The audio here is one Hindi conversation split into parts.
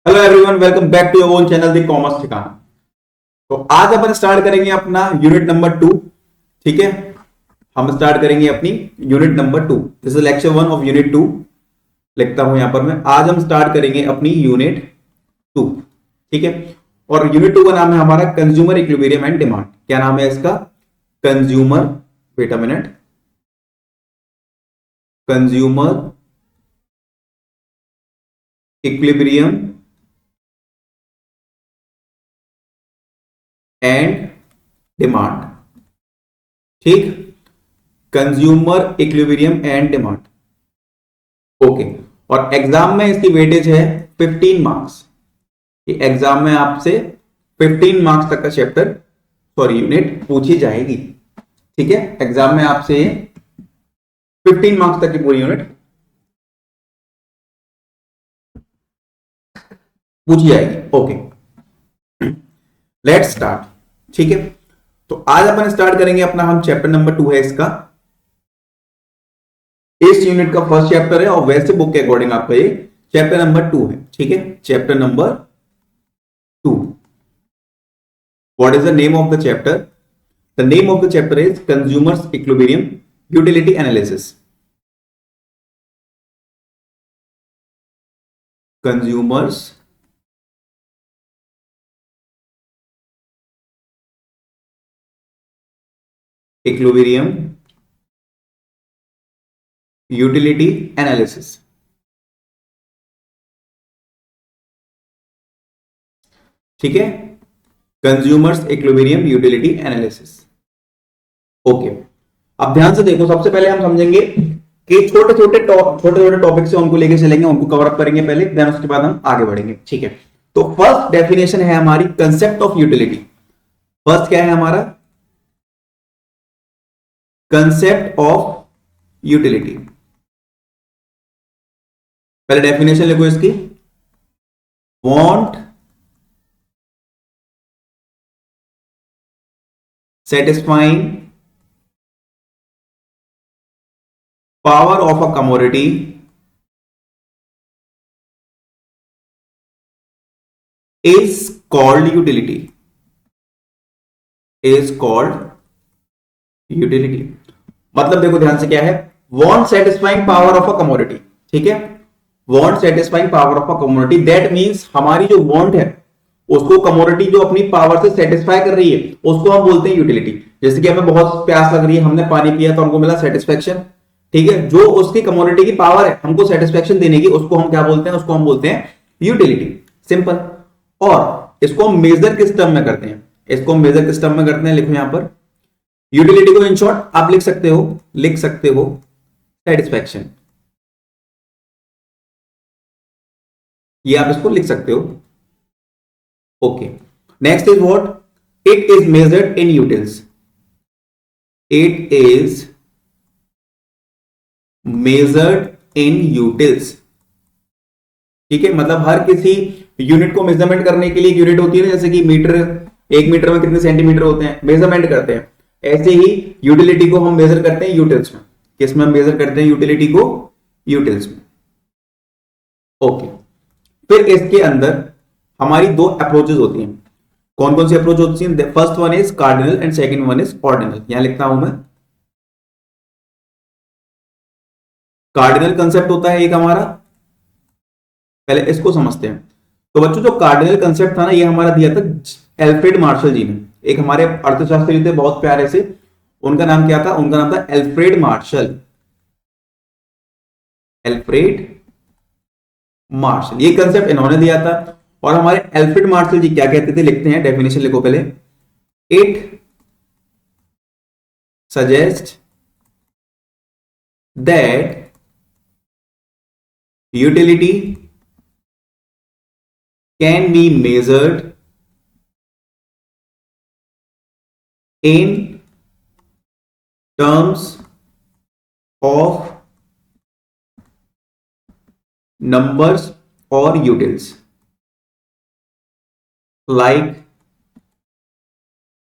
Hello everyone, welcome back to your own channel the commerce Thikana. तो आज अपन स्टार्ट करेंगे अपना यूनिट नंबर 2। ठीक है, हम स्टार्ट करेंगे अपनी unit number 2। This is lecture 1 of unit 2। लिखता हूं यहां पर मैं। आज हम स्टार्ट करेंगे अपनी यूनिट 2। ठीक है, और यूनिट 2 का नाम है हमारा कंज्यूमर इक्विलिब्रियम एंड डिमांड। क्या नाम है इसका? Consumer, wait a minute, consumer equilibrium and demand. ठीक, consumer equilibrium and demand. Okay, और एग्जाम में इसकी वेटेज है 15 मार्क्स। एग्जाम में आपसे 15 मार्क्स तक का चैप्टर, सॉरी यूनिट पूछी जाएगी। ठीक है, एग्जाम में आपसे 15 मार्क्स तक की पूरी यूनिट पूछी जाएगी। Okay, let's start. ठीक है, तो आज अपन स्टार्ट करेंगे अपना, हम चैप्टर नंबर 2 है इसका। इस यूनिट का फर्स्ट चैप्टर है और वैसे बुक के अकॉर्डिंग आपका ये चैप्टर नंबर 2 है। ठीक है, chapter number 2। What is the name of the chapter? The name of the chapter is consumers equilibrium utility analysis. Consumers equilibrium utility analysis. ठीक है, consumers equilibrium utility analysis. Okay, अब ध्यान से देखो। सबसे पहले हम समझेंगे कि छोटे छोटे टॉपिक से उनको लेके चलेंगे, उनको कवर अप करेंगे पहले, देन उसके बाद हम आगे बढ़ेंगे। ठीक है, तो फर्स्ट डेफिनेशन है हमारी कंसेप्ट ऑफ यूटिलिटी। फर्स्ट क्या है हमारा? Concept of utility. पहले डेफिनेशन लिखो इसकी। Want satisfying power of a commodity is called utility. is called utility। मतलब देखो ध्यान से, क्या है? want satisfying power of a commodity। ठीक है, want satisfying power of a commodity, that means हमारी जो want है उसको कमोडिटी जो अपनी पावर से सेटिस्फाई कर रही है उसको हम बोलते हैं यूटिलिटी। जैसे कि हमें बहुत प्यास लग रही है, हमने पानी पिया तो हमको मिला सेटिस्फेक्शन। ठीक है, जो उसकी कमोडिटी की पावर है हमको सेटिस्फेक्शन देने की, उसको हम क्या बोलते हैं? उसको हम बोलते हैं यूटिलिटी। सिंपल। और इसको हम मेजर किस टर्म में करते हैं? इसको हम मेजर किस टर्म में करते हैं? लिखो यहां पर यूटिलिटी को। इन शॉर्ट आप लिख सकते हो सेटिस्फेक्शन। ये आप इसको लिख सकते हो। Okay, next is what? It is measured in utils. It is measured in utils. ठीक है, मतलब हर किसी यूनिट को मेजरमेंट करने के लिए यूनिट होती है ना, जैसे कि मीटर, 1 मीटर में कितने सेंटीमीटर होते हैं, मेजरमेंट करते हैं। ऐसे ही यूटिलिटी को हम मेजर करते हैं यूटिल्स में। किसमें हम मेजर करते हैं यूटिलिटी को? यूटिल्स में। ओके, फिर इसके अंदर हमारी 2 अप्रोचेस होती हैं। कौन कौन सी अप्रोच होती है? First one is cardinal and second one is ordinal. यहां लिखता हूं मैं। कार्डिनल कंसेप्ट होता है एक हमारा, पहले इसको समझते हैं। तो बच्चों, जो कार्डिनल कंसेप्ट था ना, ये हमारा दिया था एल्फ्रेड मार्शल जी ने। एक हमारे अर्थशास्त्री थे बहुत प्यारे से, उनका नाम क्या था? उनका नाम था एल्फ्रेड मार्शल। एल्फ्रेड मार्शल, ये कंसेप्ट इन्होंने दिया था। और हमारे एल्फ्रेड मार्शल जी क्या कहते थे? लिखते हैं, डेफिनेशन लिखो पहले। It suggest that utility can be measured in terms of numbers or utils like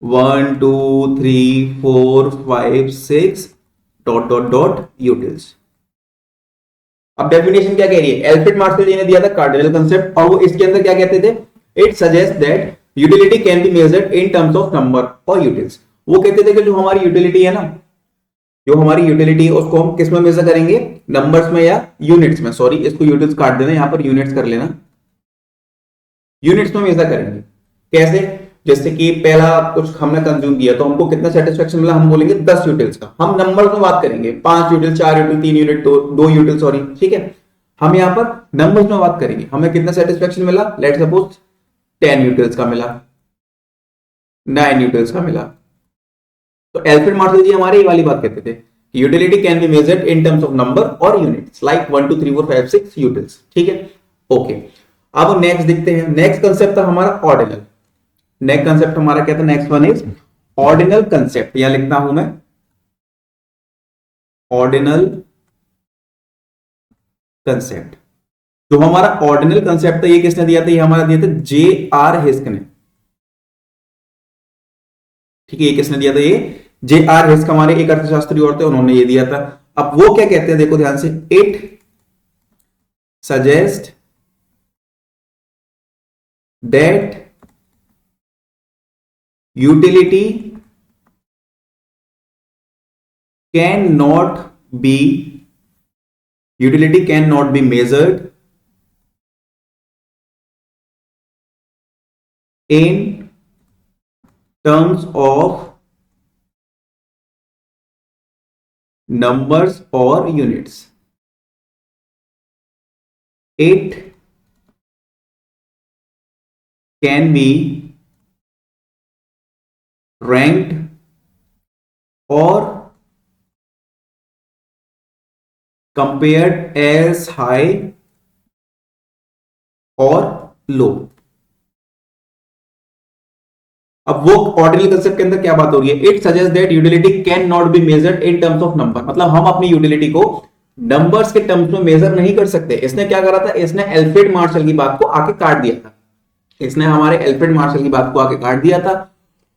1 2 3 4 5 6 ... utils। अब डेफिनेशन क्या कह रही है, एल्फ्रेड मार्शल जी ने दिया था कार्डिनल कंसेप्ट, और वो इसके अंदर क्या कहते थे, it suggest that utility can be measured in terms of number और यूटिल्स। वो कहते थे कि जो हमारी यूटिलिटी है ना, जो हमारी यूटिलिटी है उसको हम किस में मेजर करेंगे, नंबर्स में या यूनिट्स में, सॉरी इसको यूटिल्स काट देना, यहां पर यूनिट्स कर लेना, यूनिट्स में मेजर करेंगे। कैसे, जैसे कि पहला कुछ हमने कंज्यूम किया तो हमको कितना सेटिस्फेक्शन मिला, हम बोलेंगे 10 यूटिल्स का, हम नंबर्स में बात करेंगे, 5 यूटिल, 4 यूटिल, 3 यूनिट, 2 यूटिल, सॉरी ठीक है, हम यहां पर नंबर्स में बात करेंगे, हमें कितना सेटिस्फेक्शन मिला, लेट सपोज 10 यूटिल्स का मिला, 9 यूटिल्स का मिला। तो एल्फ्रेड मार्शल जी हमारे ये वाली बात कहते थे कि utility can be measured in terms of number और यूनिट्स, लाइक 1 2 3 4 5 6 यूटिल्स, ठीक है, ओके। अब नेक्स्ट देखते हैं, नेक्स्ट कंसेप्ट था हमारा ऑर्डिनल। नेक्स्ट कंसेप्ट हमारा क्या था, next one is ordinal concept, यहां लिखता हूं मैं ऑर्डिनल कंसेप्ट। जो हमारा ऑर्डिनल कंसेप्ट था ये किसने दिया था, ये हमारा दिया था J.R. हिस्क ने, ठीक है, ये किसने दिया था, ये J.R. हिस्क हमारे एक अर्थशास्त्री और थे, उन्होंने ये दिया था। अब वो क्या कहते हैं, देखो ध्यान से, it suggest that utility cannot be measured in terms of numbers or units. It can be ranked or compared as high or low. अब वो ऑर्डिनल कंसेप्ट के अंदर क्या बात हो रही है, it suggest that utility can not be measured in terms of number, मतलब हम अपनी यूटिलिटी को नंबर्स के टर्म्स में मेजर नहीं कर सकते। इसने क्या करा था, इसने एल्फ्रेड मार्शल की बात को आके काट दिया था, इसने हमारे एल्फ्रेड मार्शल की बात को आके काट दिया था।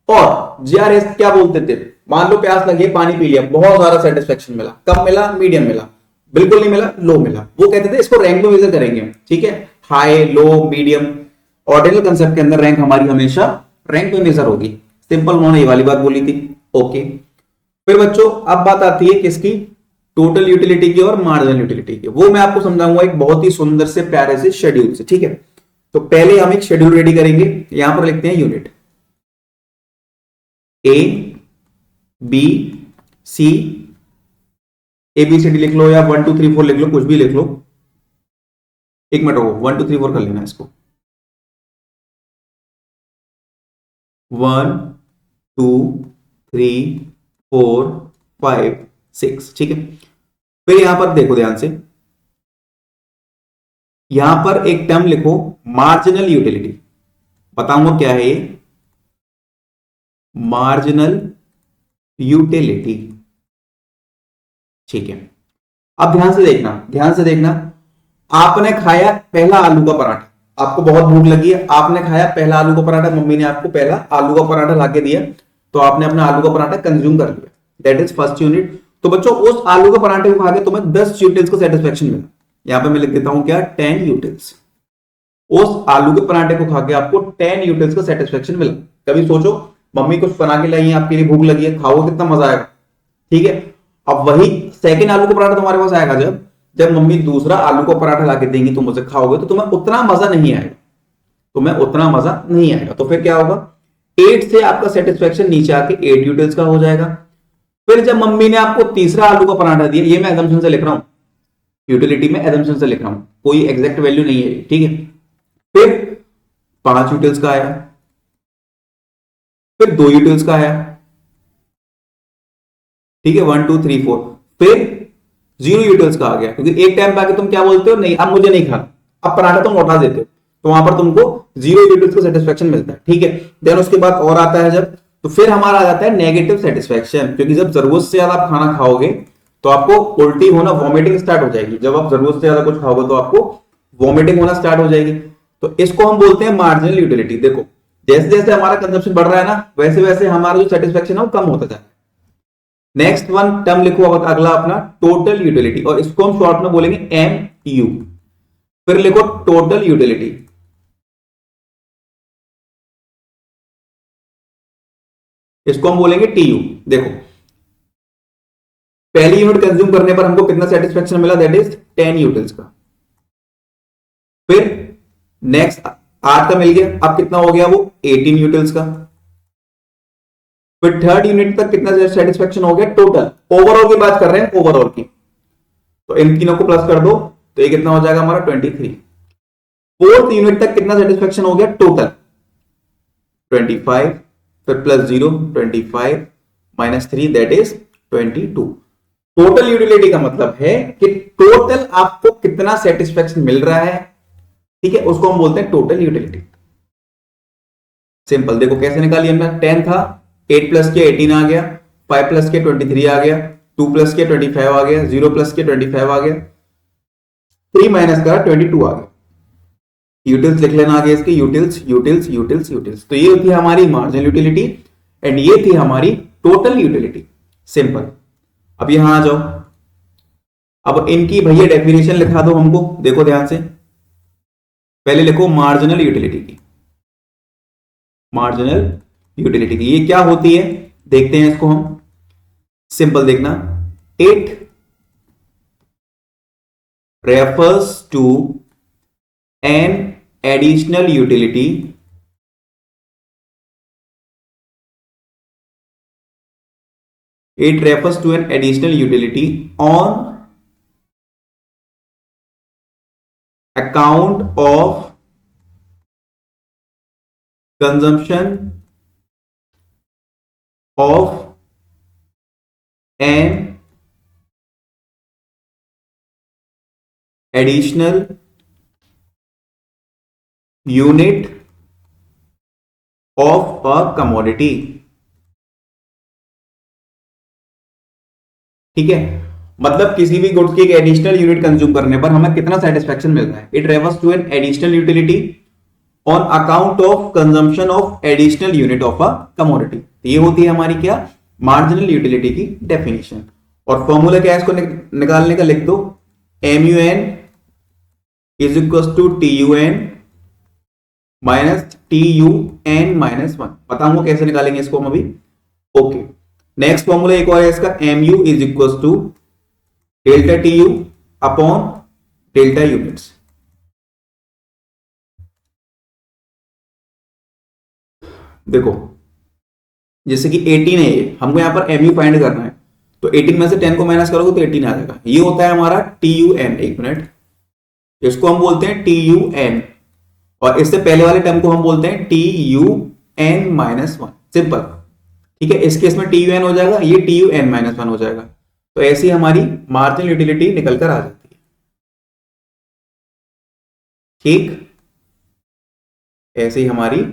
और जीआरएस क्या बोलते थे, मान लो प्यास लगी, पानी पी लिया, बहुत सारा सेटिस्फेक्शन मिला, कम मिला, मीडियम मिला, बिल्कुल नहीं मिला, लो मिला, वो कहते थे इसको रैंक में मेजर करेंगे, ठीक है, हाई, लो, मीडियम। ऑर्डिनल कंसेप्ट के अंदर रैंक हमारी हमेशा रैंक में मेजर होगी, सिंपल, उन्होंने ये वाली बात बोली थी, ओके। फिर बच्चों अब बात आती है किसकी, टोटल यूटिलिटी की और मार्जिनल यूटिलिटी की। वो मैं आपको समझाऊंगा एक बहुत ही सुंदर से प्यारे से शेड्यूल से, ठीक है। तो पहले हम एक शेड्यूल रेडी करेंगे, यहां पर लिखते हैं unit A B C, ABCD लिख लो या 1 2 3 4 लिख लो, कुछ भी लिख लो, एक मिनट रुको, 1 2 3 4 कर लेना इसको, 1 2 3 4 5 6, ठीक है। फिर यहां पर देखो ध्यान से, यहां पर एक टर्म लिखो मार्जिनल यूटिलिटी, बताऊंगा क्या है ये मार्जिनल यूटिलिटी, ठीक है। अब ध्यान से देखना, ध्यान से देखना, आपने खाया पहला आलू का पराठा, आपको बहुत भूख लगी है, आपने खाया पहला आलू का पराठा, मम्मी ने आपको पहला आलू का पराठा लाके दिया, तो आपने अपना आलू का पराठा कंज्यूम कर लिया, दैट इज फर्स्ट यूनिट। तो बच्चों उस आलू का पराठे को खा के तुम्हें 10 यूटिल्स को सेटिस्फेक्शन मिला, यहां पे मैं लिख देता हूं क्या, 10 यूटिल्स। उस आलू के पराठे को खा के आपको 10 यूटिल्स का सेटिस्फेक्शन मिला। कभी सोचो मम्मी कुछ बना के लाई है, आपके लिए भूख लगी है, खाओ, कितना मजा आएगा, ठीक है। अब वही सेकंड आलू का पराठा तुम्हारे पास आएगा जब मम्मी दूसरा आलू का पराठा लाके देंगी, तुम उसे खाओगे, तो तुम्हें उतना मजा नहीं आएगा, तुम्हें उतना मजा नहीं आएगा। तो फिर क्या होगा, 8 से आपका सेटिस्फेक्शन नीचे आके 8 यूटिल्स का हो जाएगा। फिर जब मम्मी ने आपको तीसरा आलू का पराठा दिया, ये मैं एजम्पशन से लिख रहा हूं, यूटिलिटी में एजम्पशन से लिख रहा हूं, कोई एग्जैक्ट वैल्यू नहीं है, ठीक है। फिर 5 यूटिल्स का आया, फिर 2 यूटिल्स का आया, ठीक है, 1 2 3 4, फिर 0 यूटिल्स का आ गया, क्योंकि एक टाइम पे आके तुम क्या बोलते हो, नहीं अब मुझे नहीं खाना, अब पराठा तुम लौटा देते हो, तो वहां पर तुमको 0 यूटिल्स का सेटिस्फेक्शन मिलता है, ठीक है। देन उसके बाद और आता है जब, तो फिर हमारा आ जाता है नेगेटिव सेटिस्फेक्शन, क्योंकि जब जरूरत से ज्यादा आप खाना खाओगे तो आपको उल्टी होना, वॉमिटिंग स्टार्ट हो जाएगी। जब आप जरूरत से ज्यादा कुछ खाओगे तो आपको वॉमिटिंग होना स्टार्ट हो जाएगी, तो इसको हम बोलते हैं मार्जिनल यूटिलिटी। देखो जैसे जैसे हमारा कंजप्शन बढ़ रहा है ना, वैसे वैसे हमारा जो सेटिस्फेक्शन है वो कम होता जाता है। नेक्स्ट वन टर्म लिखो अब अगला अपना टोटल यूटिलिटी, और इसको हम शॉर्ट में बोलेंगे यू, फिर लिखो टोटल यूटिलिटी। इसको हम बोलेंगे टीयू। देखो पहली यूनिट कंज्यूम करने पर हमको कितना सेटिस्फेक्शन मिला, दैट इज 10 यूटिल्स का। फिर नेक्स्ट 8 का मिल गया, अब कितना हो गया वो 18 यूटिल्स का। फिर थर्ड यूनिट तक कितना सेटिस्फेक्शन हो गया टोटल, ओवरऑल की बात कर रहे हैं, ओवरऑल की। तो इन तीनों को प्लस कर दो तो ये कितना हो जाएगा हमारा 23। फोर्थ यूनिट तक कितना सेटिस्फेक्शन हो गया टोटल 25, फिर plus 0 25 minus 3 that is 22। Total utility का मतलब है कि टोटल आपको कितना सेटिस्फेक्शन मिल रहा है, ठीक है, उसको हम बोलते हैं टोटल यूटिलिटी। सिंपल, देखो कैसे निकाली हमने, 10 था, 8 प्लस के 18 आ गया, 5 प्लस के 23 आ गया, 2 प्लस के 25 आ गया, 0 प्लस के 25 आ गया, 3 माइनस का 22 आ गया। यूटिल्स लिख लेना आगे इसके, यूटिल्स यूटिल्स यूटिल्स यूटिल्स। तो ये थी हमारी मार्जिनल यूटिलिटी एंड ये थी हमारी टोटल यूटिलिटी। सिंपल। अब यहां आ जाओ, अब इनकी भैया डेफिनेशन लिखा दो हमको, देखो ध्यान से। पहले लिखो मार्जिनल यूटिलिटी की, मार्जिनल यूटिलिटी की ये क्या होती है देखते हैं इसको हम। सिंपल देखना, it refers to an additional utility it refers to an additional utility on account of consumption of an additional unit of a commodity। ठीक है, मतलब किसी भी गुड्स की एक एडिशनल यूनिट कंज्यूम करने पर हमें कितना सेटिस्फेक्शन मिल रहा है। It refers to an additional utility on account of consumption of additional unit of a commodity. ये होती है हमारी क्या, मार्जिनल यूटिलिटी की डेफिनेशन। और फॉर्मूला क्या है इसको निकालने का, लिख दो MUN is equal to TUN minus TUN minus 1। बताऊंगा कैसे निकालेंगे इसको हम अभी। ओके, नेक्स्ट फॉर्मूला एक और है इसका, MU is equal to delta TU upon delta units. देखो जैसे कि 18 है ये, हमको यहां पर MU फाइंड करना है, तो 18 में से 10 को माइनस करोगे तो 18 आ जाएगा। ये होता है हमारा TUN। एक मिनट, इसको हम बोलते हैं TUN और इससे पहले वाले टर्म को हम बोलते हैं TUN माइनस 1। सिंपल, ठीक है। इस केस में TUN हो जाएगा, ये TUN माइनस 1 हो जाएगा। तो ऐसी हमारी मार्जिनल यूटिलिटी निकल कर आ जाती है। ठीक, ऐसे ही हमारी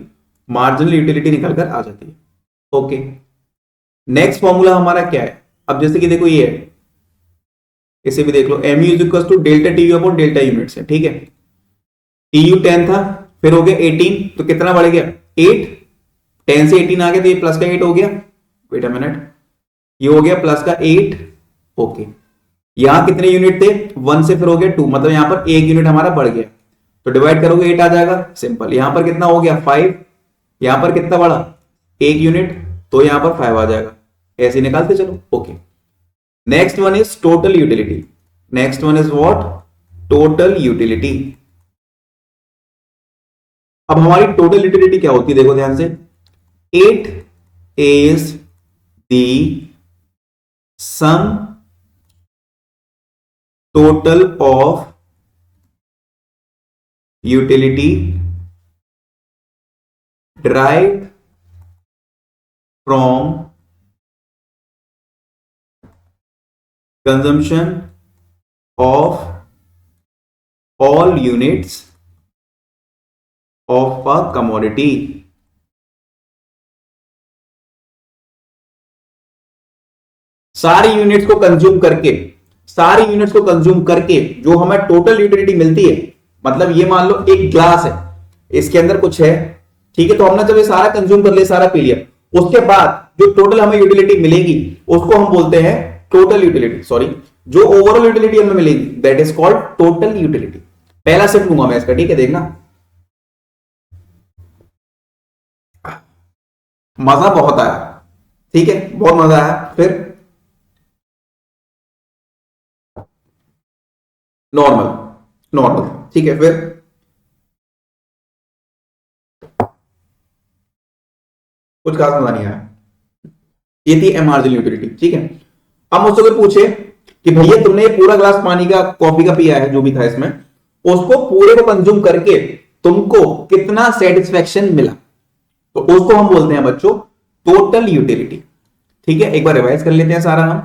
मार्जिनल यूटिलिटी निकल कर आ जाती है। ओके, नेक्स्ट फॉर्मूला हमारा क्या है, अब जैसे कि देखो ये है, इसे भी देख लो, MU is equal to delta TU upon delta units है। ठीक है, TU 10 था, फिर हो गया 18, तो कितना बढ़ गया 8, 10 से 18 आ गया तो ये प्लस का 8 हो गया। वेट अ मिनट, ये हो गया प्लस का 8। ओके, यहां कितने यूनिट थे 1 से फिर हो गया 2, मतलब यहां पर 1 यूनिट हमारा बढ़ गया, तो डिवाइड करोगे 8 आ जाएगा। सिंपल, यहां पर कितना हो गया 5, यहां पर कितना बढ़ा 1 यूनिट, तो यहां पर 5 आ जाएगा। ऐसे निकालते चलो। Okay, next one is total utility. Next one is what, total utility. अब हमारी टोटल यूटिलिटी क्या होती है, देखो ध्यान से, it is the sum total of utility derived from consumption of all units of a commodity। सारी यूनिट्स को कंज्यूम करके, सारी यूनिट्स को कंज्यूम करके जो हमें टोटल यूटिलिटी मिलती है, मतलब ये मान लो एक ग्लास है, इसके अंदर कुछ है, ठीक है, तो हमने जब ये सारा कंज्यूम कर लिया, सारा पी लिया, उसके बाद जो टोटल हमें यूटिलिटी मिलेगी उसको हम बोलते हैं टोटल यूटिलिटी। सॉरी, जो ओवरऑल यूटिलिटी हमें मिलेगी that is called total utility. पहला स्टेप लूंगा मैं इसका, ठीक है, देखना मजा बहुत आया, ठीक है, बहुत मजा आया। फिर नॉर्मल, नॉर्मल, ठीक है, फिर कुछ खास मजा नहीं आया। ये थी मार्जिनल यूटिलिटी, ठीक है। अब मुझसे कोई पूछे कि भैया तुमने ये पूरा ग्लास पानी का कॉफी का पिया है, जो भी था इसमें, उसको पूरे को कंज्यूम करके तुमको कितना सेटिस्फेक्शन मिला, तो उसको हम बोलते हैं बच्चों टोटल यूटिलिटी, ठीक है। एक बार रिवाइज कर लेते हैं सारा हम।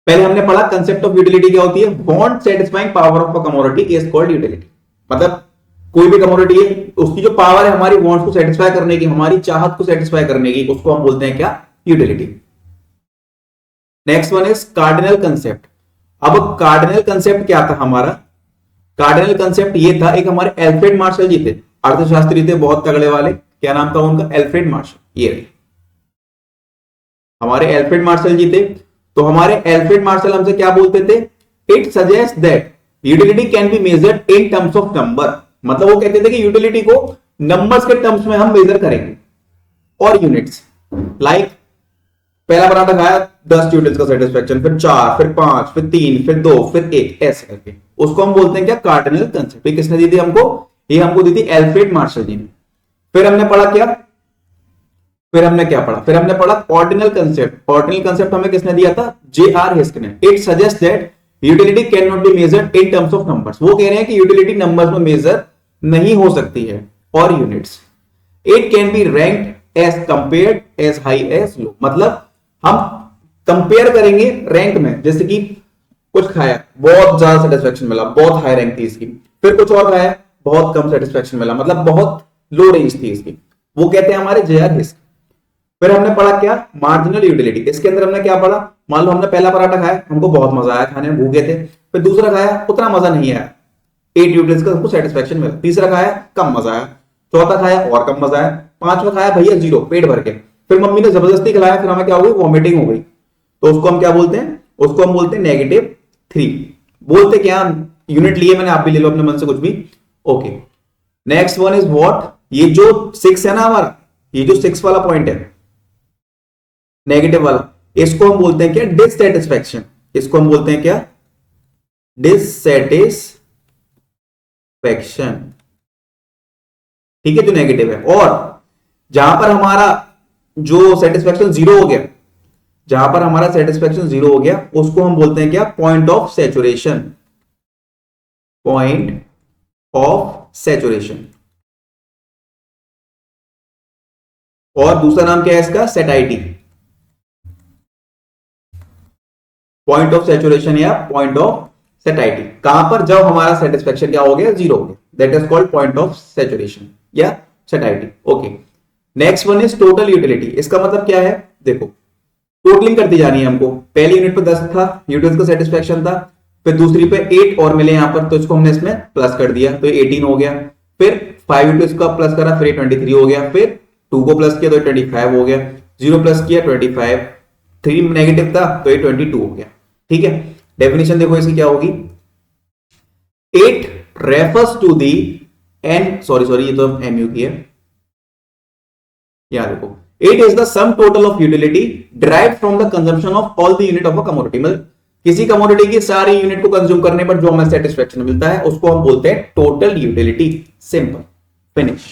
पहले हमने पढ़ा कंसेप्ट ऑफ यूटिलिटी क्या होती है, want satisfying power of a commodity is called utility. मतलब कोई भी कमोडिटी है, उसकी जो पावर है हमारी वांट्स को सेटिस्फाई करने की, हमारी चाहत को सेटिस्फाई करने की, उसको हम बोलते हैं क्या, utility. Next one is cardinal concept. अब कार्डिनल कंसेप्ट क्या था हमारा, कार्डिनल कंसेप्ट ये था, एक हमारे एल्फ्रेड मार्शल जी थे, अर्थशास्त्री थे बहुत तगड़े वाले, क्या नाम था उनका, एल्फ्रेड मार्शल। ये हमारे एल्फ्रेड मार्शल जी थे। तो हमारे एल्फ्रेड मार्शल हमसे क्या बोलते थे, it suggest that utility can be measured in terms of number. मतलब वो कहते थे कि यूटिलिटी को नंबर्स के टर्म्स में हम मेजर करेंगे और यूनिट्स। लाइक पहला पराठा खाया 10 यूनिट्स का सेटिस्फेक्शन, फिर 4, फिर 5, फिर 3, फिर 2, फिर 1, ऐसे करके उसको हम बोलते हैं क्या, कार्डिनल कंसेप्ट। ये किसने दी थी हमको, ये हमको दी थी एल्फ्रेड मार्शल जी ने। फिर हमने पढ़ा क्या, फिर हमने पढ़ा ऑर्डिनल कंसेप्ट। ऑर्डिनल कंसेप्ट हमें किसने दिया था, J.R. हिस्क ने। It suggest that utility can not be measured in terms of numbers. वो कह रहे हैं कि यूटिलिटी नंबर्स में मेजर नहीं हो सकती है, और units. It can be ranked as compared as high as low. मतलब हम कंपेयर करेंगे रैंक में, जैसे कि कुछ खाया बहुत ज्यादा सेटिस्फेक्शन मिला, बहुत हाई रैंक थी इसकी, फिर कुछ और खाया बहुत कम सेटिस्फेक्शन मिला, मतलब बहुत लो रेंज थी इसकी, वो कहते हैं हमारे J.R. हिस्क। फिर हमने पढ़ा क्या, मार्जिनल यूटिलिटी। इसके अंदर हमने क्या पढ़ा, मान लो हमने पहला पराठा खाया, हमको बहुत मजा आया खाने में, भूखे थे, फिर दूसरा खाया उतना मजा नहीं आया, 8 यूटिलिटीज का हमको सेटिस्फेक्शन मिला, तीसरा खाया कम मजा आया, चौथा खाया और कम मजा आया, पांचवा खाया भैया 0 पेट भर के, फिर मम्मी ने जबरदस्ती खिलाया, फिर हमें क्या हो गई, वॉमिटिंग हो गई, तो उसको हम क्या बोलते हैं, उसको हम बोलते हैं -3। बोलते क्या, यूनिट लिए मैंने, आप भी ले लो अपने मन से कुछ भी, okay. Next one is what, ये जो 6 है ना हमारा, ये जो 6 वाला पॉइंट है नेगेटिव वाला, इसको हम बोलते हैं क्या, डिससैटिस्फैक्शन। इसको हम बोलते हैं क्या, डिससैटिस्फैक्शन, ठीक है, जो नेगेटिव है। और जहां पर हमारा जो सेटिस्फैक्शन 0 हो गया, जहां पर हमारा सेटिस्फैक्शन 0 हो गया, उसको हम बोलते हैं क्या, point of saturation. Point of saturation. और दूसरा नाम क्या है इसका, सेटाइटी। पॉइंट ऑफ सैचुरेशन या पॉइंट ऑफ सेटाइटी, कहां पर, जब हमारा सेटिस्फेक्शन क्या हो गया, 0 हो गया, that is called point of saturation या satiety, okay. Next one is total utility. इसका मतलब क्या है, देखो टोटलिंग करती जानी है हमको। पहली यूनिट पे 10 था यूटिलिटी का सेटिस्फेक्शन था, फिर दूसरी पे 8 और मिले यहां पर, तो इसको हमने इसमें प्लस कर दिया, तो 18 हो गया। फिर 5 यूनिट का प्लस करा, फिर 23 हो गया, फिर 2 को प्लस किया तो 25 हो गया, 0 प्लस किया 25, 3 नेगेटिव था तो 22 हो गया, ठीक है। डेफिनेशन देखो इसकी क्या होगी, 8 refers to the an, sorry ये तो MU की है, याद देखो 8 is the sum total of utility derived from the consumption of all the unit of a commodity. मतलब किसी कमोडिटी की सारी यूनिट को कंज्यूम करने पर जो हमें सेटिस्फेक्शन मिलता है, उसको हम बोलते हैं टोटल यूटिलिटी। Simple, finish.